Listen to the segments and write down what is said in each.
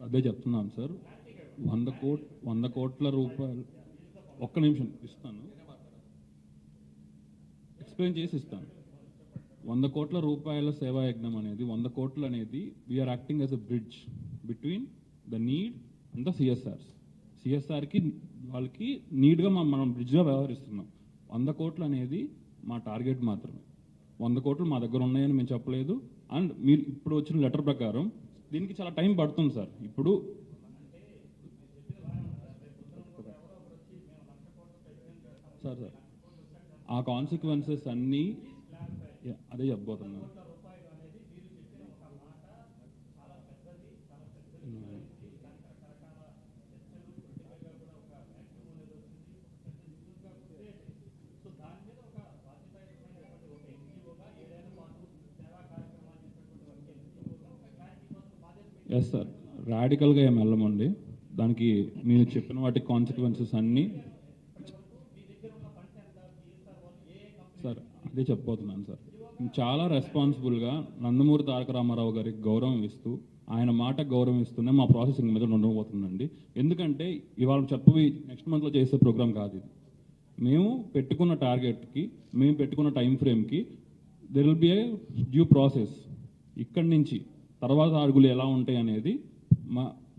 అదే చెప్తున్నాను సార్. 100 కోట్ల రూపాయలు. ఒక్క నిమిషం ఇస్తాను, ఎక్స్ప్లెయిన్ చేసి ఇస్తాను. 100 కోట్ల రూపాయల సేవా యజ్ఞం అనేది 100 కోట్లు అనేది we are acting as a bridge between the need and the సిఎస్ఆర్కి వాళ్ళకి నీడ్గా మనం బ్రిడ్జ్గా వ్యవహరిస్తున్నాం. 100 కోట్లు అనేది మా టార్గెట్ మాత్రమే. 100 కోట్లు మా దగ్గర ఉన్నాయని మేము చెప్పలేదు. అండ్ మీరు ఇప్పుడు వచ్చిన లెటర్ ప్రకారం దీనికి చాలా టైం పడుతుంది సార్. ఇప్పుడు సార్ ఆ కాన్సిక్వెన్సెస్ అన్నీ అదే చెప్పబోతున్నాను. ఎస్ సార్, రాడికల్గా ఏం వెళ్ళమండి. దానికి మీరు చెప్పిన వాటి కాన్సిక్వెన్సెస్ అన్నీ సార్ అదే చెప్పబోతున్నాను సార్. చాలా రెస్పాన్సిబుల్గా నందమూరి తారక రామారావు గారికి గౌరవం ఇస్తూ, ఆయన మాట గౌరవం ఇస్తూనే మా ప్రాసెసింగ్ మీద ఉండబోతుందండి. ఎందుకంటే ఇవాళ చెప్పవి నెక్స్ట్ మంత్లో చేసే ప్రోగ్రామ్ కాదు ఇది. మేము పెట్టుకున్న టార్గెట్కి, మేము పెట్టుకున్న టైం ఫ్రేమ్కి there will be a due process. ఇక్కడి నుంచి తర్వాత అడుగులు ఎలా ఉంటాయి అనేది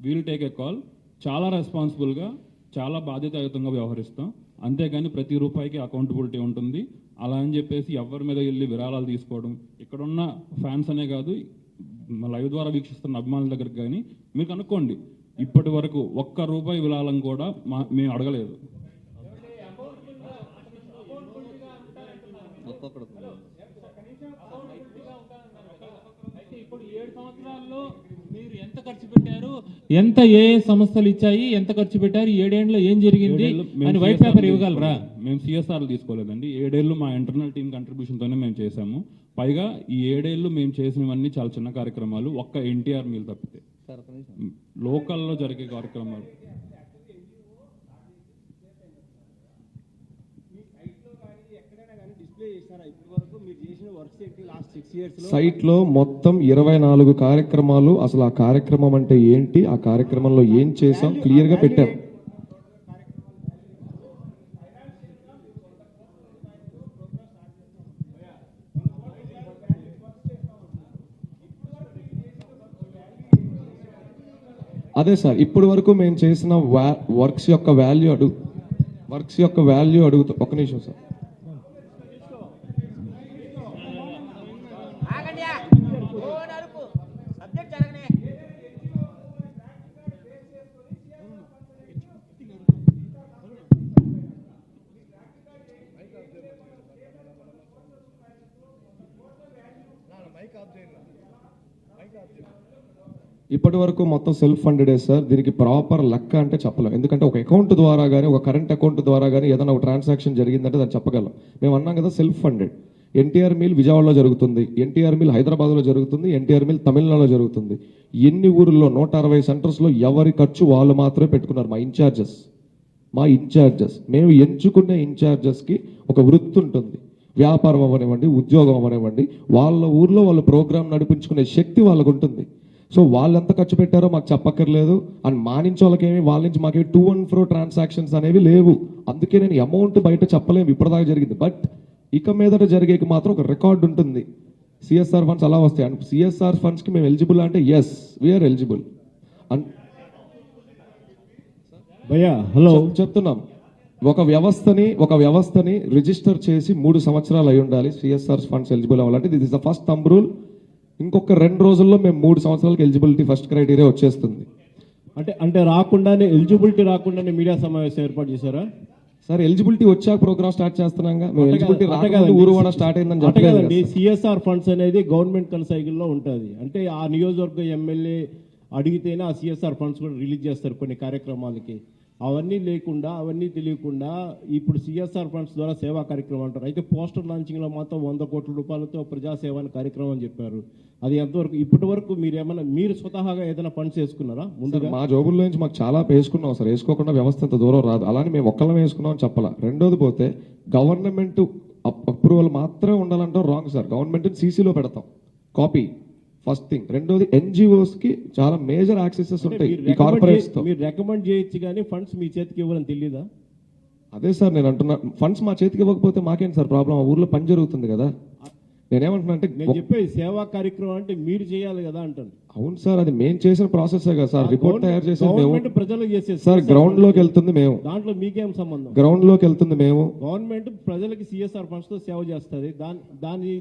వీల్ టేక్ ఏ కాల్. చాలా రెస్పాన్సిబుల్గా, చాలా బాధ్యతాయుతంగా వ్యవహరిస్తాం. అంతేగాని ప్రతి రూపాయికి అకౌంటబిలిటీ ఉంటుంది. అలా అని చెప్పేసి ఎవరి మీద వెళ్ళి విరాళాలు తీసుకోవడం, ఇక్కడున్న ఫ్యాన్స్ అనే కాదు, లైవ్ ద్వారా వీక్షిస్తున్న అభిమానుల దగ్గరికి కానీ మీరు కనుక్కోండి, ఇప్పటి వరకు ₹1 విరాళం కూడా మేము అడగలేదు. ఇప్పుడు 7 సంవత్సరాల్లో మీరు ఎంత ఖర్చు పెట్టారు, ఎంత ఏ సంస్థలు ఇచ్చాయి, ఎంత ఖర్చు పెట్టారు, 7 ఏళ్ళలో ఏం జరిగింది అని వైట్ పేపర్ ఇవ్వగలరా? మేము సిఎస్ఆర్లు తీసుకోలేదండి. 7 ఏళ్ళు మా ఇంటర్నల్ టీమ్ కంట్రిబ్యూషన్తోనే మేము చేశాము. పైగా ఈ 7 ఏళ్ళు మేము చేసినవన్నీ చాలా చిన్న కార్యక్రమాలు, ఒక్క ఎన్టీఆర్ మీల్ తప్పితే లోకల్లో జరిగే కార్యక్రమాలు. సైట్లో మొత్తం 24 కార్యక్రమాలు. అసలు ఆ కార్యక్రమం అంటే ఏంటి, ఆ కార్యక్రమంలో ఏం చేసాం క్లియర్గా పెట్టాం. అదే సార్, ఇప్పటి వరకు మేము చేసిన వర్క్స్ యొక్క వాల్యూ అడుగుతా. ఒక్క నిమిషం సార్. ఇప్పటి వరకు మొత్తం సెల్ఫ్ ఫండెడే సార్. దీనికి ప్రాపర్ లెక్క అంటే చెప్పలేం. ఎందుకంటే ఒక అకౌంట్ ద్వారా కానీ, ఒక కరెంట్ అకౌంట్ ద్వారా కానీ ఏదైనా ఒక ట్రాన్సాక్షన్ జరిగిందంటే దాన్ని చెప్పగలం. మేము అన్నాం కదా సెల్ఫ్ ఫండెడ్. ఎన్టీఆర్ మీల్ విజయవాడలో జరుగుతుంది, ఎన్టీఆర్ మీల్ హైదరాబాద్లో జరుగుతుంది, ఎన్టీఆర్ మీల్ తమిళనాడులో జరుగుతుంది. ఎన్ని ఊర్లో 160 సెంటర్స్లో ఎవరి ఖర్చు వాళ్ళు మాత్రమే పెట్టుకున్నారు. మా ఇన్ఛార్జెస్ మేము ఎంచుకునే ఇన్ఛార్జెస్కి ఒక వృత్తి ఉంటుంది. వ్యాపారం అవ్వనివ్వండి, ఉద్యోగం అవ్వనివ్వండి, వాళ్ళ ఊర్లో వాళ్ళు ప్రోగ్రామ్ నడిపించుకునే శక్తి వాళ్ళకు ఉంటుంది. సో వాళ్ళు ఎంత ఖర్చు పెట్టారో మాకు చెప్పక్కర్లేదు. అండ్ మా నుంచి వాళ్ళకేమి, వాళ్ళ నుంచి మాకేమి టూ అండ్ ఫ్రో ట్రాన్సాక్షన్స్ అనేవి లేవు. అందుకే నేను అమౌంట్ బయట చెప్పలేము ఇప్పటిదాకా జరిగింది. బట్ ఇక మీదట జరిగేకి మాత్రం ఒక రికార్డు ఉంటుంది. సిఎస్ఆర్ ఫండ్స్ అలా వస్తాయి. అండ్ సిఎస్ఆర్ ఫండ్స్కి మేము ఎలిజిబుల్ అంటే ఎస్, వీఆర్ ఎలిజిబుల్. హలో చెప్తున్నాం, ఒక వ్యవస్థని రిజిస్టర్ చేసి 3 సంవత్సరాలు అయి ఉండాలి సిఎస్ఆర్ ఫండ్స్ ఎలిజిబుల్ అవ్వాలంటే. This is the first thumb rule. ఇంకొక 2 రోజుల్లో మేము 3 సంవత్సరాలకు ఎలిజిబిలిటీ ఫస్ట్ క్రైటీరియా వచ్చేస్తుంది. అంటే రాకుండానే, ఎలిజిబిలిటీ రాకుండానే మీడియా సమావేశం ఏర్పాటు చేశారా సార్? ఎలిజిబిలిటీ వచ్చాక ప్రోగ్రామ్ స్టార్ట్ చేస్తున్నాగా. ఎలిజిబిలిటీ రాకుండా ఊరువాడ స్టార్ట్ అయిందని చెప్పలేదండి. సిఎస్ఆర్ ఫండ్స్ అనేది గవర్నమెంట్ కన్సైకిల్లో ఉంటుంది. అంటే ఆ నియోజకవర్గ ఎమ్మెల్యే అడిగితేనే ఆ సిఎస్ఆర్ ఫండ్స్ కూడా రిలీజ్ చేస్తారు కొన్ని కార్యక్రమాలకి. అవన్నీ లేకుండా, అవన్నీ తెలియకుండా ఇప్పుడు సిఎస్ఆర్ ఫండ్స్ ద్వారా సేవా కార్యక్రమం అంటారు. అయితే పోస్టర్ లాంచింగ్లో మాత్రం 100 కోట్ల రూపాయలతో ప్రజాసేవ అని కార్యక్రమం అని చెప్పారు. అది ఎంతవరకు, ఇప్పటి వరకు మీరు స్వతహాగా ఏదైనా ఫండ్స్ వేసుకున్నారా? ముందుగా మా జోబుల్లో నుంచి మాకు చాలా వేసుకున్నాం సార్. వేసుకోకుండా వ్యవస్థ ఇంత దూరం రాదు. అలానే మేము ఒక్కళ్ళం వేసుకున్నాం అని చెప్పాలా. రెండోది పోతే గవర్నమెంట్ అప్రూవల్ మాత్రమే ఉండాలంటాం రాంగ్ సార్. గవర్నమెంట్ని సీసీలో పెడతాం, కాపీ ఫస్ట్ థింగ్. రెండోది ఎన్జిఓస్ కి చాలా మేజర్ యాక్సెసెస్ ఉంటాయి ఈ కార్పొరేట్స్ తో. మీరు రికమెండ్ చేయొచ్చు కానీ ఫండ్స్ మీ చేతికి ఇవ్వాలని తెలియదా? అదే సార్ నేను అంటున్నా, ఫండ్స్ మా చేతికి ఇవ్వకపోతే మాకేంటి సార్ ప్రాబ్లం? ఆ ఊర్లో పని జరుగుతుంది కదా. నేనేమంటున్నా అంటే నేను చెప్పేది సేవా కార్యక్రమం అంటే మీరు చేయాలి కదా అంటాను. అవును సార్, అది మేము చేసిన ప్రాసెస్ కదా సార్. రిపోర్ట్ తయారు చేసేది మేము గవర్నమెంట్ ప్రజలకు చేసేది సార్. గ్రౌండ్ లోకి వెళ్తుంది మేము, దాంట్లో మీకేం సంబంధం? గ్రౌండ్ లోకి వెళ్తుంది మేము. గవర్నమెంట్ ప్రజలకి సిఎస్ఆర్ ఫండ్స్ తో సేవ చేస్తుంది,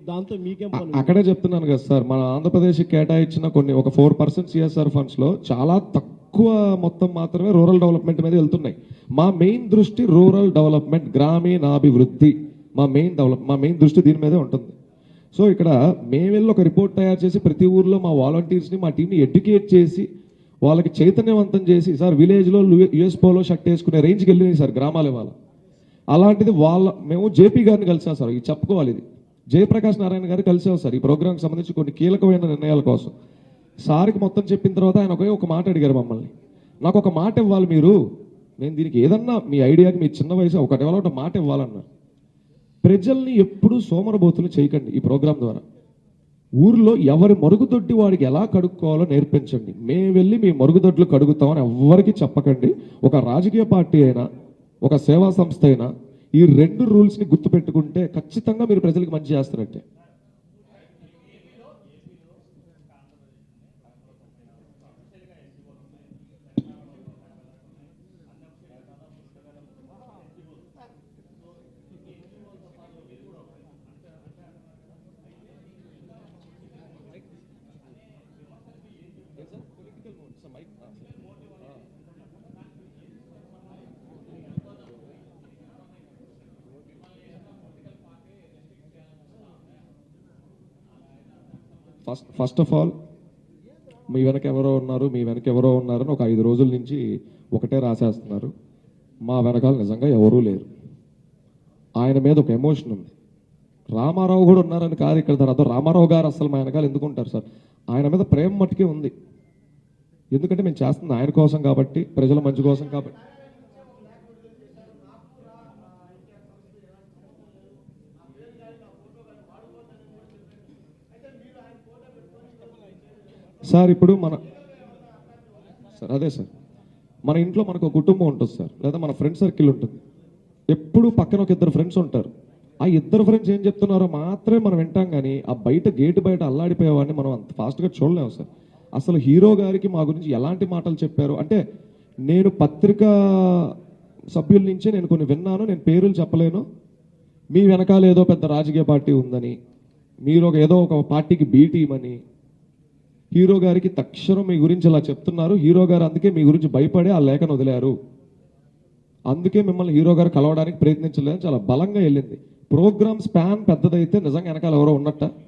దాంతో మీకేం పని? అక్కడే చెప్తున్నాను కదా సార్, మన ఆంధ్రప్రదేశ్ కేటాయించిన ఒక 4% సిఎస్ఆర్ ఫండ్స్ లో చాలా తక్కువ మొత్తం మాత్రమే రూరల్ డెవలప్మెంట్ మీద వెళ్తున్నాయి. మా మెయిన్ దృష్టి రూరల్ డెవలప్మెంట్, గ్రామీణాభివృద్ధి. మా మెయిన్ దృష్టి దీని మీదే ఉంటుంది. సో ఇక్కడ మేము వెళ్ళి ఒక రిపోర్ట్ తయారు చేసి ప్రతి ఊర్లో మా వాలంటీర్స్ని, మా టీంని ఎడ్యుకేట్ చేసి వాళ్ళకి చైతన్యవంతం చేసి, సార్ విలేజ్లో యుఎస్ పోలో షర్ట్ వేసుకునే రేంజ్కి వెళ్ళినాయి సార్ గ్రామాల వాళ్ళ. అలాంటిది మేము జేపీ గారిని కలిసాం సార్. ఇది చెప్పుకోవాలి, ఇది జయప్రకాష్ నారాయణ గారు కలిసాం సార్ ఈ ప్రోగ్రామ్కి సంబంధించి కొన్ని కీలకమైన నిర్ణయాల కోసం. సార్కి మొత్తం చెప్పిన తర్వాత ఆయన ఒక మాట అడిగారు మమ్మల్ని, నాకు ఒక మాట ఇవ్వాలి మీరు, నేను దీనికి ఏదన్నా మీ ఐడియాకి మీ చిన్న వయసు ఒక డెవలప్ మాట ఇవ్వాలన్నా. ప్రజల్ని ఎప్పుడూ సోమరబోతులు చేయకండి. ఈ ప్రోగ్రాం ద్వారా ఊర్లో ఎవరి మరుగుదొడ్డి వాడికి ఎలా కడుక్కోవాలో నేర్పించండి. మేము వెళ్ళి మీ మరుగుదొడ్లు కడుగుతామని ఎవ్వరికి చెప్పకండి. ఒక రాజకీయ పార్టీ అయినా ఒక సేవా సంస్థ అయినా ఈ 2 రూల్స్ని గుర్తుపెట్టుకుంటే ఖచ్చితంగా మీరు ప్రజలకు మంచి చేస్తారంటే. ఫస్ట్ ఆఫ్ ఆల్ మీ వెనక ఎవరో ఉన్నారని ఒక 5 రోజుల నుంచి ఒకటే రాసేస్తున్నారు. మా వెనకాల నిజంగా ఎవరూ లేరు. ఆయన మీద ఒక ఎమోషన్ ఉంది. రామారావు కూడా ఉన్నారని కాదు ఇక్కడ తర్వాత. రామారావు గారు అసలు మా వెనకాల ఎందుకు ఉంటారు సార్? ఆయన మీద ప్రేమ మట్టుకే ఉంది. ఎందుకంటే మేము చేస్తుంది ఆయన కోసం కాబట్టి, ప్రజల మంచి కోసం కాబట్టి. సార్ ఇప్పుడు అదే సార్, మన ఇంట్లో మనకు ఒక కుటుంబం ఉంటుంది సార్, లేదా మన ఫ్రెండ్ సర్కిల్ ఉంటుంది. ఎప్పుడు పక్కన ఒక 2 ఫ్రెండ్స్ ఉంటారు. ఆ 2 ఫ్రెండ్స్ ఏం చెప్తున్నారో మాత్రమే మనం వింటాం, కానీ ఆ గేటు బయట అల్లాడిపోయేవాడిని మనం అంత ఫాస్ట్గా చూడలేము సార్. అసలు హీరో గారికి మా గురించి ఎలాంటి మాటలు చెప్పారు అంటే, నేను పత్రికా సభ్యుల నుంచే నేను కొన్ని విన్నాను. నేను పేర్లు చెప్పలేను. మీ వెనకాల ఏదో పెద్ద రాజకీయ పార్టీ ఉందని, మీరు ఏదో ఒక పార్టీకి బీ టీమ్ అని, హీరో గారికి తక్షణం మీ గురించి ఇలా చెప్తున్నారు. హీరో గారు అందుకే మీ గురించి భయపడి ఆ లేఖను వదిలారు. అందుకే మిమ్మల్ని హీరో గారు కలవడానికి ప్రయత్నించలేదని చాలా బలంగా వెళ్ళింది. ప్రోగ్రామ్ స్పాన్ పెద్దదైతే నిజంగా వెనకాల ఎవరో ఉన్నట్ట.